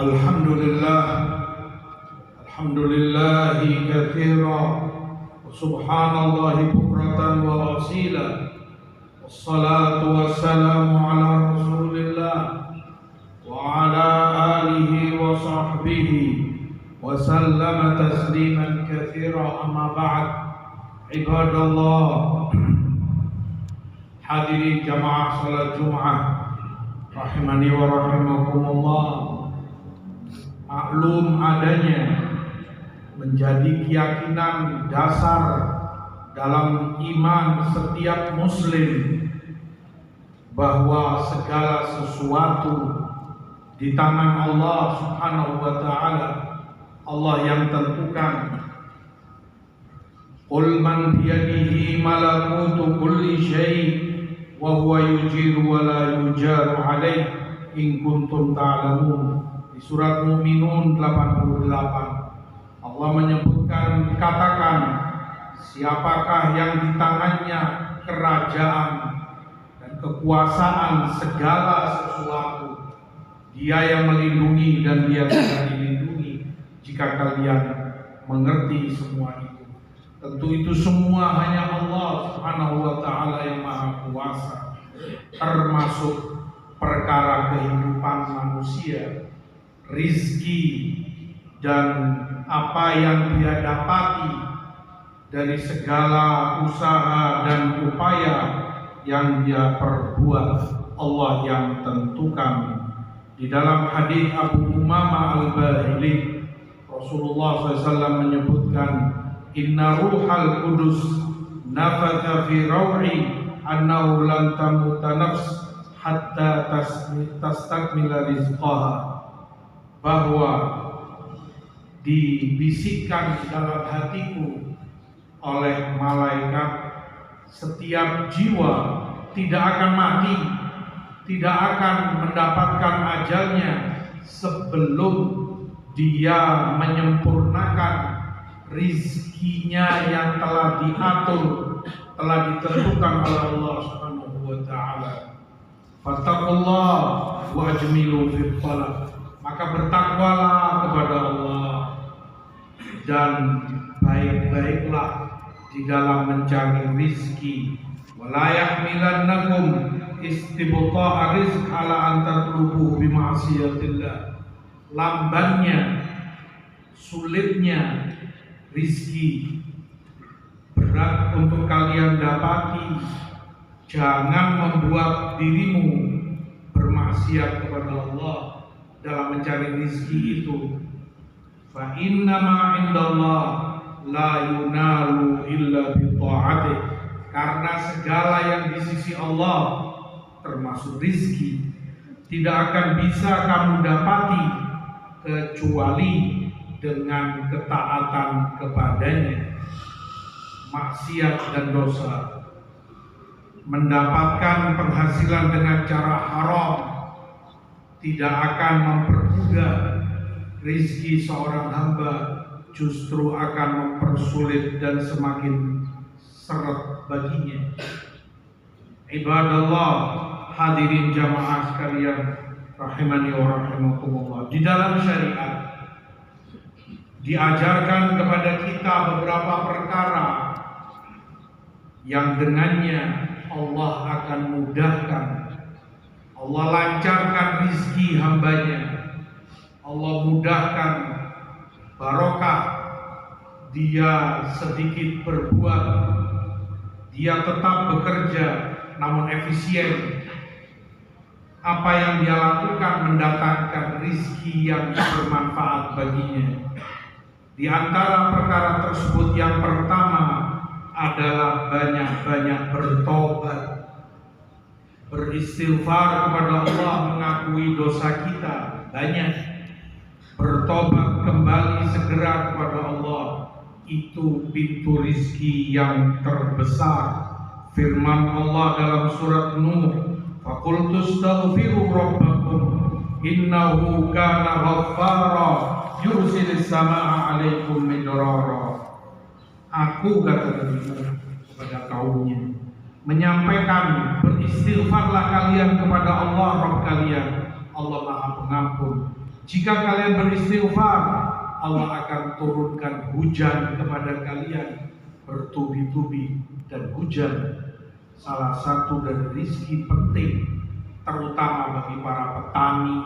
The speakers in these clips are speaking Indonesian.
Alhamdulillah, alhamdulillahi katsira, wa subhanallahi bukratan wa asila, wassalatu wassalamu ala rasulillah wa ala alihi wa sahbihi wa sallama tasliman katsira, amma ba'd. Ibadallah, hadirin jamaah salat Jumat rahimani wa rahimakumullah. Maklum adanya menjadi keyakinan dasar dalam iman setiap muslim bahwa segala sesuatu di tangan Allah Subhanahu wa taala, Allah yang tentukan. Qul man biyadihi malakutu kulli syai' wa huwa yujiru wa la yujaru alaih in kuntum ta'lamun. Surat Mu'minun 88, Allah menyebutkan, katakan, siapakah yang di tangannya kerajaan dan kekuasaan segala sesuatu, dia yang melindungi dan dia tidak dilindungi jika kalian mengerti semua itu. Tentu itu semua hanya Allah Subhanahu wa ta'ala yang maha kuasa, termasuk perkara kehidupan manusia, rizki dan apa yang dia dapati dari segala usaha dan upaya yang dia perbuat, Allah yang tentukan. Di dalam hadis Abu Umamah Al-Bahili, Rasulullah SAW menyebutkan, Inna ruhal kudus nafatha fi raw'i annahu lan tamuta nafs hatta tastakmila rizqaha, bahwa dibisikkan di dalam hatiku oleh malaikat, setiap jiwa tidak akan mati, tidak akan mendapatkan ajalnya sebelum dia menyempurnakan rizkinya yang telah diatur, telah ditentukan oleh Allah Subhanahu wa taala. Fattaqullah wa ajmilu fil talab, maka bertakwalah kepada Allah dan baik-baiklah di dalam mencari rizki. Wala yahmilannakum istibta'a rizq ala an tatlubu bi ma'siyatillah. Lambannya, sulitnya rizki, berat untuk kalian dapati, jangan membuat dirimu bermaksiat kepada Allah dalam mencari rizki itu. Fa inna ma indallah la yunalu illa bi ta'atih, karena segala yang di sisi Allah termasuk rizki tidak akan bisa kamu dapati kecuali dengan ketaatan kepadanya. Maksiat dan dosa, mendapatkan penghasilan dengan cara haram, tidak akan mempermudah rizki seorang hamba, justru akan mempersulit dan semakin seret baginya. Ibadallah, hadirin jamaah sekalian rahimani wa rahimakumullah. Di dalam syariat diajarkan kepada kita beberapa perkara yang dengannya Allah akan mudahkan, Allah lancarkan rizki hambanya, Allah mudahkan barokah. Dia sedikit berbuat, dia tetap bekerja namun efisien. Apa yang dia lakukan mendatangkan rizki yang bermanfaat baginya. Di antara perkara tersebut yang pertama adalah banyak-banyak bertobat, beristighfar kepada Allah, mengakui dosa kita banyak, bertobat kembali segera kepada Allah. Itu pintu rizki yang terbesar. Firman Allah dalam surat Nuh, faqultu astaghfiru rabbakum innahu kana ghaffara yursilis samaa'a 'alaikum midrara. Aku, kata Nabi kepada kaumnya, menyampaikan, beristighfarlah kalian kepada Allah Rabb kalian. Allah Maha Pengampun, Jika kalian beristighfar, Allah akan turunkan hujan kepada kalian bertubi-tubi. Dan hujan salah satu dari rizki penting, terutama bagi para petani,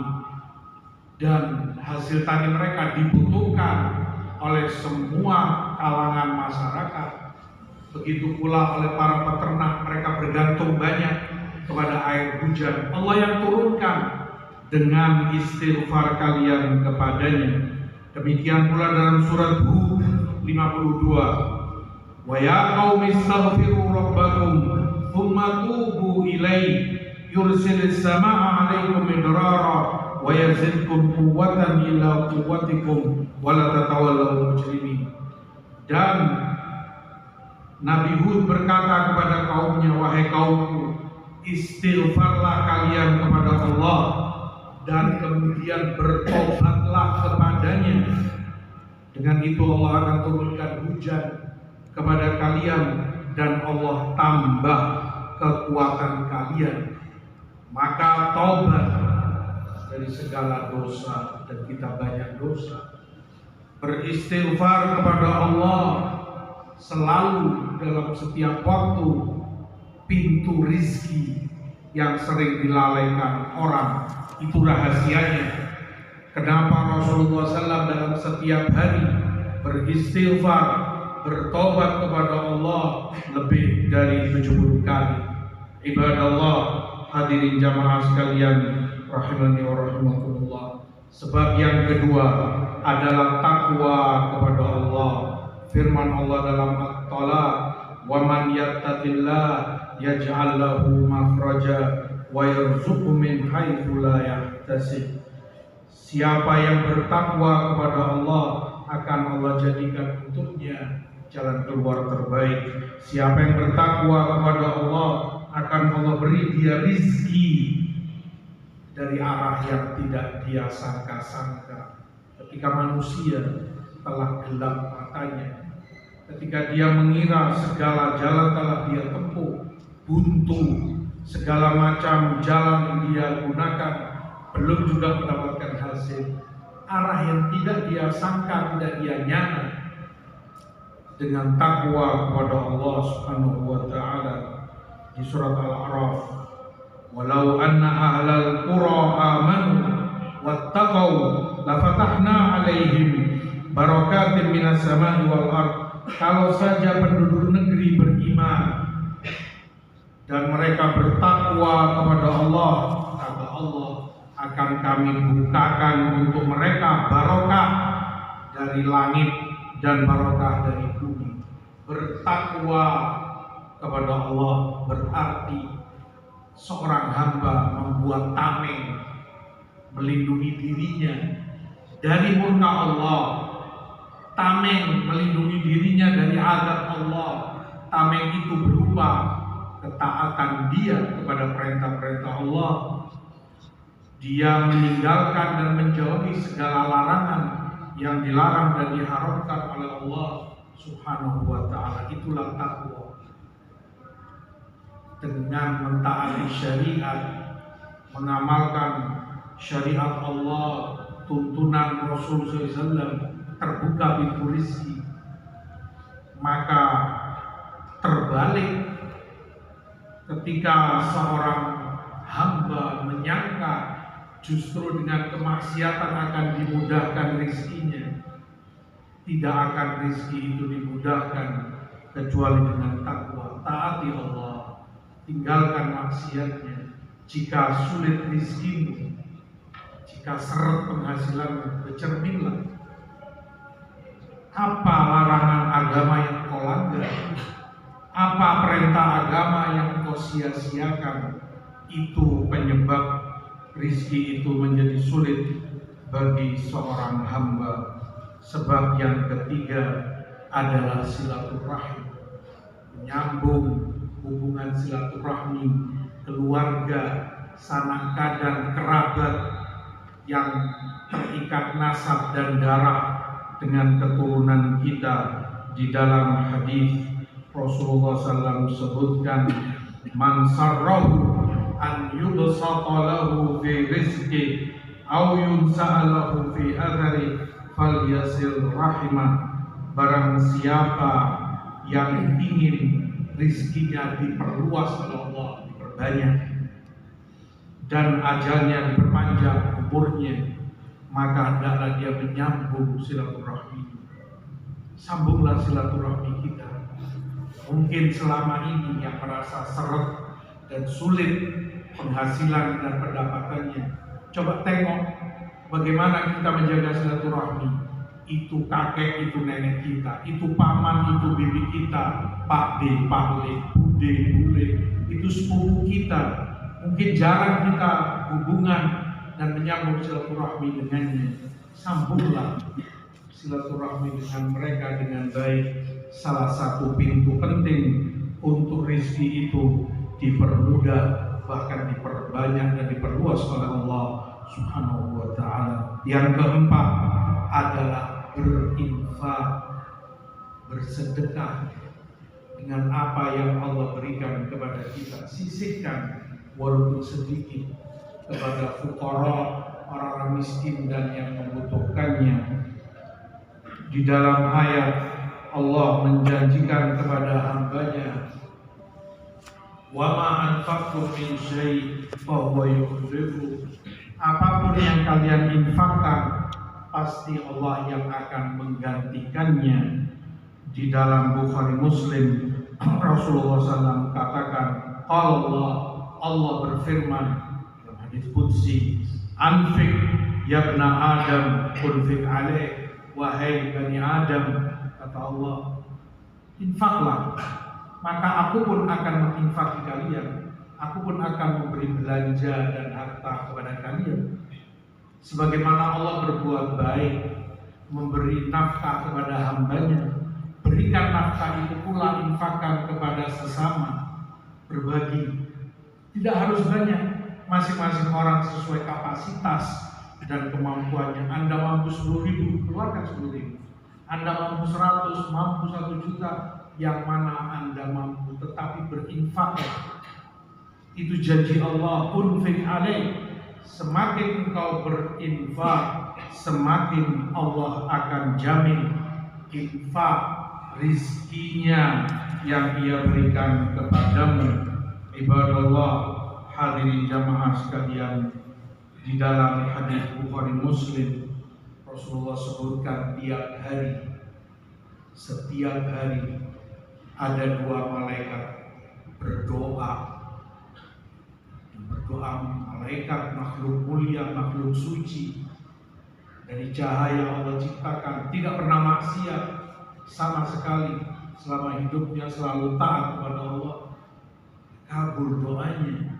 dan hasil tani mereka dibutuhkan oleh semua kalangan masyarakat. Begitu pula oleh para peternak, mereka bergantung banyak kepada air hujan. Allah yang turunkan dengan istighfar kalian kepadanya. Demikian pula dalam surat Hud 52. Wa ya qaumi astaghfiru rabbakum thumma tubu ilaihi yursilis samaa'a 'alaikum midrara wa yazidkum quwwatan ila quwwatikum wa la tatawallaw mujrimin. Dan Nabi Hud berkata kepada kaumnya, wahai kaumku, istighfarlah kalian kepada Allah dan kemudian bertobatlah kepadanya. Dengan itu Allah akan turunkan hujan kepada kalian dan Allah tambah kekuatan kalian. Maka taubat dari segala dosa, dan kita banyak dosa. Beristighfar kepada Allah selalu dalam setiap waktu. Pintu rizki yang sering dilalaikan orang, itu rahasianya. Kenapa Rasulullah SAW dalam setiap hari beristighfar, bertobat kepada Allah lebih dari 70 kali. Ibadallah, hadirin jamaah sekalian rahimani wa rahimakumullah. Sebab yang kedua adalah takwa kepada Allah. Firman Allah dalam At-Talaq, "Wa man yattaqillah yaj'al lahu makhraja wa yarzuqhu min haitsu la yahtasib." Siapa yang bertakwa kepada Allah akan Allah jadikan untuknya jalan keluar terbaik. Siapa yang bertakwa kepada Allah akan Allah beri dia rizki dari arah yang tidak dia sangka-sangka. Ketika manusia telah gelap matanya, ketika dia mengira segala jalan telah dia tempuh, buntu, segala macam jalan yang dia gunakan belum juga mendapatkan hasil, arah yang tidak dia sangka, tidak dia nyana. Dengan takwa kepada Allah Subhanahu wa taala di surat Al-A'raf, walau anna ahlal qura amanu wattaqau lafatahna alaihim barakatin minas samai wal ard. Kalau saja penduduk negeri beriman dan mereka bertakwa kepada Allah, kata Allah, akan kami bukakan untuk mereka barokah dari langit dan barokah dari bumi. Bertakwa kepada Allah berarti seorang hamba membuat tameng, melindungi dirinya dari murka Allah. Tameng melindungi dirinya dari azab Allah. Tameng itu berupa ketaatan dia kepada perintah-perintah Allah. Dia meninggalkan dan menjauhi segala larangan yang dilarang dan diharamkan oleh Allah Subhanahu wa ta'ala. Itulah takwa. Dengan mentaati syariat, mengamalkan syariat Allah, tuntunan Rasul SAW, terbuka pintu rizki. Maka terbalik ketika seorang hamba menyangka justru dengan kemaksiatan akan dimudahkan rizkinya. Tidak akan rizki itu dimudahkan kecuali dengan takwa. Taati Allah, tinggalkan maksiatnya. Jika sulit rizkimu, jika seret penghasilanmu, bercerminlah. Apa larangan agama yang kau langgar? Apa perintah agama yang kau sia-siakan? Itu penyebab rizki itu menjadi sulit bagi seorang hamba. Sebab yang ketiga adalah silaturahim, menyambung hubungan silaturahmi, keluarga, sanak kadang, kerabat yang terikat nasab dan darah dengan keturunan kita. Di dalam hadis Rasulullah SAW sebutkan, man sarrahu an yubsata lahu fi rizqi au yunsa'alahu fi athari falyasil rahimah. Barang siapa yang ingin rizkinya diperluas oleh Allah, diperbanyak, dan ajalnya diperpanjang, umurnya, maka hendaklah dia menyambung silaturahmi. Sambunglah silaturahmi kita. Mungkin selama ini yang merasa seret dan sulit penghasilan dan pendapatannya, coba tengok bagaimana kita menjaga silaturahmi. Itu kakek, itu nenek kita, itu paman, itu bibi kita, Pak D, Pak Le, Bude, Bule, itu sepupu kita. Mungkin jarang kita hubungan dan menyambung silaturahmi dengannya. Sambunglah silaturahmi dengan mereka dengan baik. Salah satu pintu penting untuk rezeki itu dipermudah, bahkan diperbanyak dan diperluas oleh Allah Subhanahu wa Ta'ala. Yang keempat adalah berinfak, bersedekah dengan apa yang Allah berikan kepada kita. Sisihkan walaupun sedikit kepada fuqara, orang-orang miskin dan yang membutuhkannya. Di dalam ayat Allah menjanjikan kepada hambanya, wa ma anfaqtum min syai' fa huwa yukhlifu. Apapun yang kalian infakkan, pasti Allah yang akan menggantikannya. Di dalam Bukhari Muslim, Rasulullah SAW katakan, Allah berfirman dalam hadis qudsi, anfik ya bna Adam unfik alaih, wahai bani Adam, kata Allah, infaklah, maka aku pun akan menginfaki kalian, aku pun akan memberi belanja dan harta kepada kalian. Sebagaimana Allah berbuat baik, memberi nafkah kepada hambanya, berikan nafkah itu pula infakkan kepada sesama, berbagi. Tidak harus banyak, masing-masing orang sesuai kapasitas dan kemampuannya. Anda mampu 10.000, keluarkan 10.000. Anda mampu 100, mampu 1 juta, yang mana Anda mampu, tetapi berinfak. Itu janji Allah, unfik alaih. Semakin engkau berinfak, semakin Allah akan jamin infak rizkinya yang Ia berikan kepadamu. Ibadallah, hadirin jamaah sekalian, di dalam hadis Bukhari Muslim, Rasulullah sebutkan setiap hari ada 2 malaikat berdoa. Malaikat makhluk mulia, makhluk suci, dari cahaya Allah ciptakan, tidak pernah maksiat sama sekali, selama hidupnya selalu taat kepada Allah. Kabul doanya.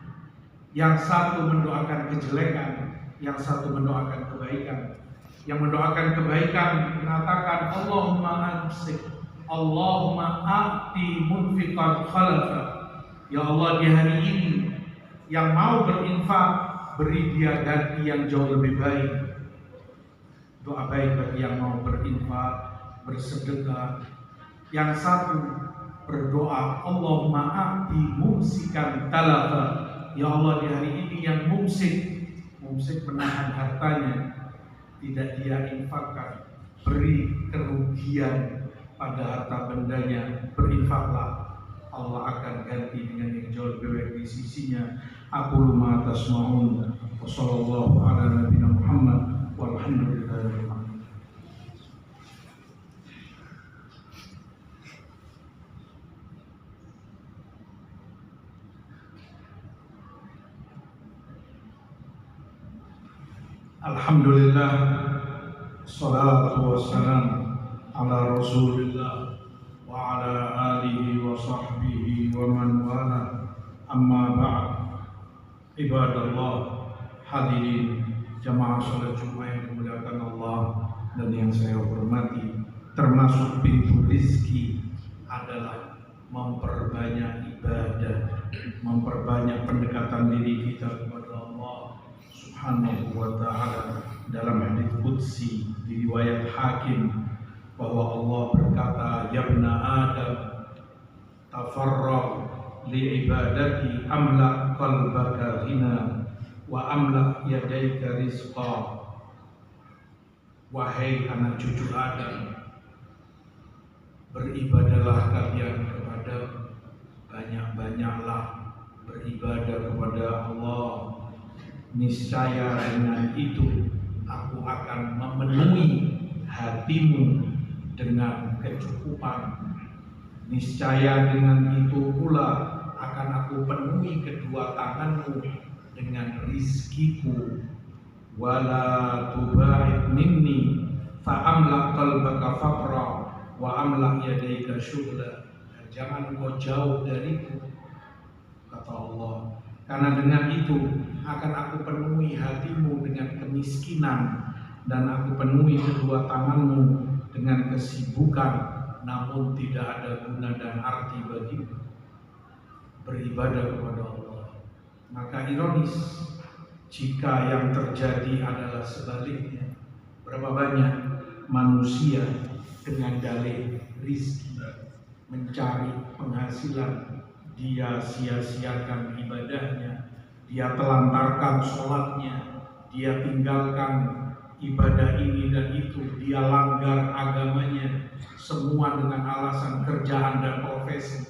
Yang satu mendoakan kejelekan, yang satu mendoakan kebaikan. Yang mendoakan kebaikan mengatakan, Allahumma amsik, Allahumma a'ti munfiqan khalafa. Ya Allah, di hari ini yang mau berinfak, beri dia ganti yang jauh lebih baik. Doa baik bagi yang mau berinfak, bersedekah. Yang satu berdoa, Allahumma a'ti mumsikan talafa. Ya Allah, di hari ini yang mumsik menahan hartanya, tidak dia infakkan, beri kerugian pada harta bendanya, berinfaklah, Allah akan ganti dengan yang jauh lebih baik di sisinya. Aku ma tasma'un, wa sallallahu ala nabiyina Muhammad, walhamdulillahi. Alhamdulillah, salatu wassalam ala Rasulillah wa ala alihi wa sahbihi wa man wala, amma ba'd. Ibadallah, hadirin jamaah salat Jumat yang dimuliakan Allah dan yang saya hormati, termasuk pintu rizki adalah memperbanyak ibadah, memperbanyak pendekatan diri kita kepada Allah Subhanahu wa ta'ala. Dalam hadis qudsi di riwayat Hakim, bahwa Allah berkata, ya bna Adam tafarrag li ibadati amla qalbaka ghina wa amla yadaika rizqa. Wahai anak cucu Adam, beribadahlah kalian kepada, banyak-banyaklah beribadah kepada Allah. Niscaya dengan itu aku akan memenuhi hatimu dengan kecukupan. Niscaya dengan itu pula akan aku penuhi kedua tanganmu dengan rizkiku. Wala tubaid minni fa'amla qalbaka faqra wa amla yadaika syughla. Jangan kau jauh dariku, kata Allah, karena dengan itu akan aku penuhi hatimu dengan kemiskinan, dan aku penuhi kedua tanganmu dengan kesibukan, namun tidak ada guna dan arti bagimu beribadah kepada Allah. Maka ironis jika yang terjadi adalah sebaliknya. Berapa banyak manusia dengan dalih rizki, mencari penghasilan, dia sia-siakan ibadahnya, dia telantarkan sholatnya, dia tinggalkan ibadah ini dan itu, dia langgar agamanya, semua dengan alasan kerjaan dan profesi,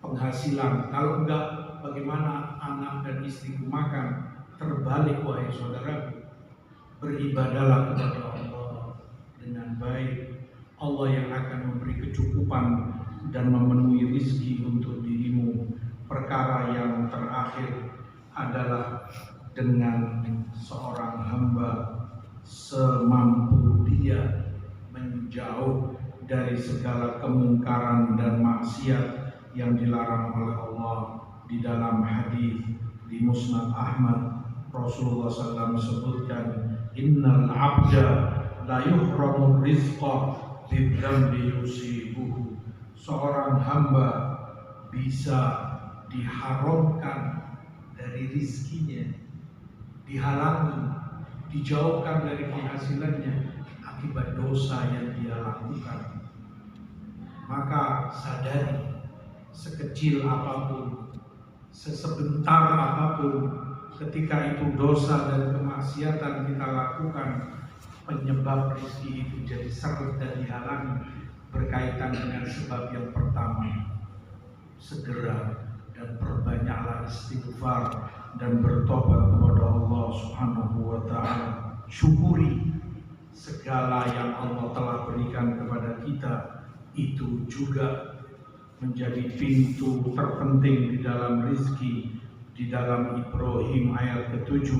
penghasilan. Kalau enggak, bagaimana anak dan istriku makan? Terbalik, wahai saudaraku, beribadahlah kepada Allah dengan baik. Allah yang akan memberi kecukupan dan memenuhi rizki untuk dirimu. Perkara yang terakhir adalah dengan seorang hamba semampu dia menjauh dari segala kemungkaran dan maksiat yang dilarang oleh Allah. Di dalam hadis di Musnad Ahmad, Rasulullah SAW sebutkan, innal abda la yuhramu rizqa bidzambi yusibuhu. Seorang hamba bisa diharamkan dari rizkinya, dihalangi, dijauhkan dari penghasilannya akibat dosa yang dia lakukan. Maka sadari, sekecil apapun, sesebentar apapun, ketika itu dosa dan kemaksiatan kita lakukan, penyebab rezeki itu jadi seret dan dihalangi berkaitan dengan sebab yang pertama. Segera dan perbanyaklah istighfar dan bertobat kepada Allah Subhanahu wa ta'ala. Syukuri segala yang Allah telah berikan kepada kita, itu juga menjadi pintu terpenting di dalam rizki. Di dalam Ibrahim ayat ke-7,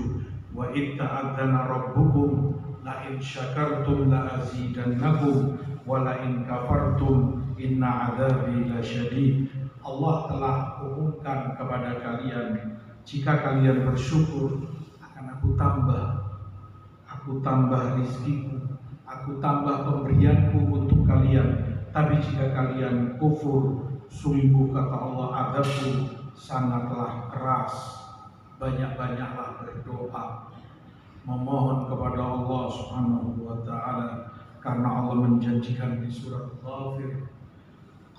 wa itta'adzana rabbukum la in syakartum la azidannakum wa la in kafartum inna adzabi lasyadid. Allah telah umumkan kepada kalian, jika kalian bersyukur akan aku tambah rizkiku, aku tambah pemberianku untuk kalian. Tapi jika kalian kufur, sungguh kata Allah, azabku sangatlah keras. Banyak-banyaklah berdoa, memohon kepada Allah Subhanahu wa ta'ala, karena Allah menjanjikan di surat Ghafir,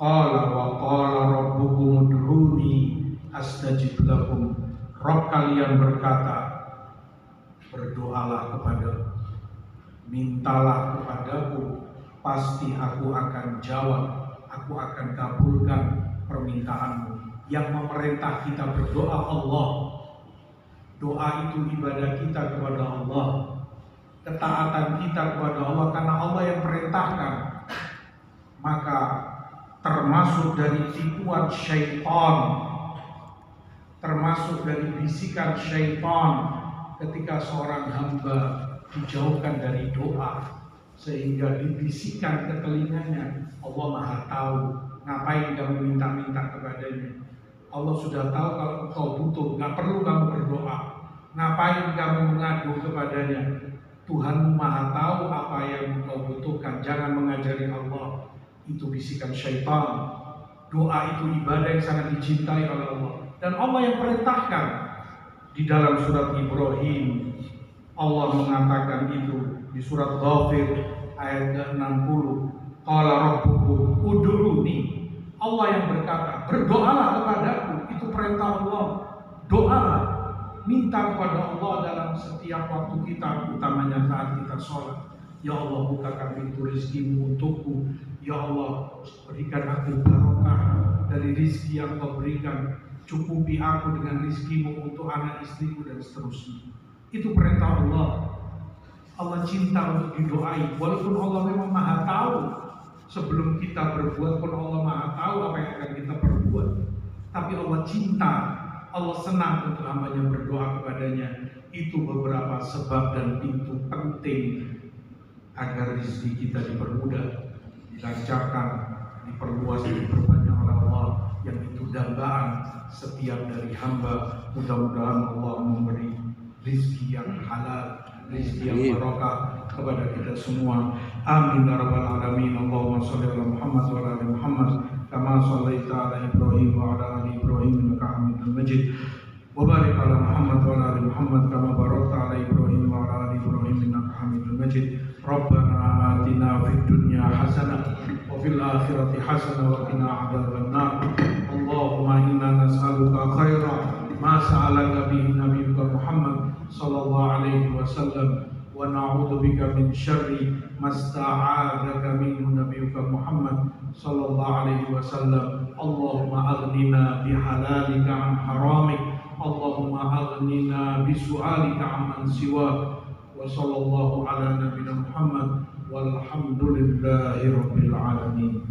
qala wa qala rabbukum ud'uni astajib lakum. Rabb kalian berkata, berdoalah kepadaku, mintalah kepadaku, pasti aku akan jawab, aku akan kabulkan permintaanmu. Yang memerintah kita berdoa Allah. Doa itu ibadah kita kepada Allah, ketaatan kita kepada Allah, karena Allah yang perintahkan. Maka termasuk dari tipuan syaitan, termasuk dari bisikan syaitan ketika seorang hamba dijauhkan dari doa, sehingga dibisikkan ke telinganya, Allah Maha tahu, ngapain kamu minta-minta kepadanya? Allah sudah tahu kalau engkau butuh, nggak perlu kamu berdoa. Ngapain kamu mengadu kepadanya? Tuhan Maha tahu apa yang engkau butuhkan. Jangan mengajari Allah. Itu bisikan syaitan. Doa itu ibadah yang sangat dicintai oleh Allah, dan Allah yang perintahkan. Di dalam surat Ibrahim Allah mengatakan itu. Di surat Ghafir ayat ke-60, qala rabbukum ud'uni. Allah yang berkata, berdoalah kepadaku, itu perintah Allah. Doalah. minta kepada Allah dalam setiap waktu kita, utamanya saat kita sholat. Ya Allah, bukakan pintu rizkimu untukku. Ya Allah, berikan aku barokah dari rizki yang kau berikan. Cukupi aku dengan rizkimu untuk anak istriku dan seterusnya. Itu perintah Allah. Allah cinta untuk didoai. Walaupun Allah memang maha tahu, sebelum kita berbuat pun Allah maha tahu apa yang akan kita perbuat. Tapi Allah cinta, Allah senang untuk hambanya berdoa kepadanya. Itu beberapa sebab dan pintu penting agar rezeki kita dipermudah, dilancarkan, diperluas, diperbanyak oleh Allah. Yang itu dambaan setiap dari hamba. Mudah-mudahan Allah memberi rezeki yang halal, rezeki yang barokah kepada kita semua. Amin ya rabbal alamin. Allahumma shalli ala Muhammad wa ala ali Muhammad kama shallaita ala Ibrahim wa ala ali Ibrahim innaka Hamidum Majid. Wa barik ala Muhammad wa ala ali Muhammad kama barakta ala Ibrahim wa ala ali Ibrahim innaka Hamidum Majid. Rabbana atina fid dunya hasanah wa fil akhirati hasanah wa qina adzabannar. Allahumma inna nas'aluka khaira ma sa'alaka bihi nabiyyuka Muhammad sallallahu alaihi wasallam wa na'udzu bika min syarri ma sta'adzaka minhu nabiyyuka Muhammad sallallahu alaihi wasallam. Allahumma aghnina bihalalika an haramik. Allahumma aghnina bisu'alika amman siwak. Wa sallallahu ala nabiyina Muhammad walhamdulillahi rabbil alamin.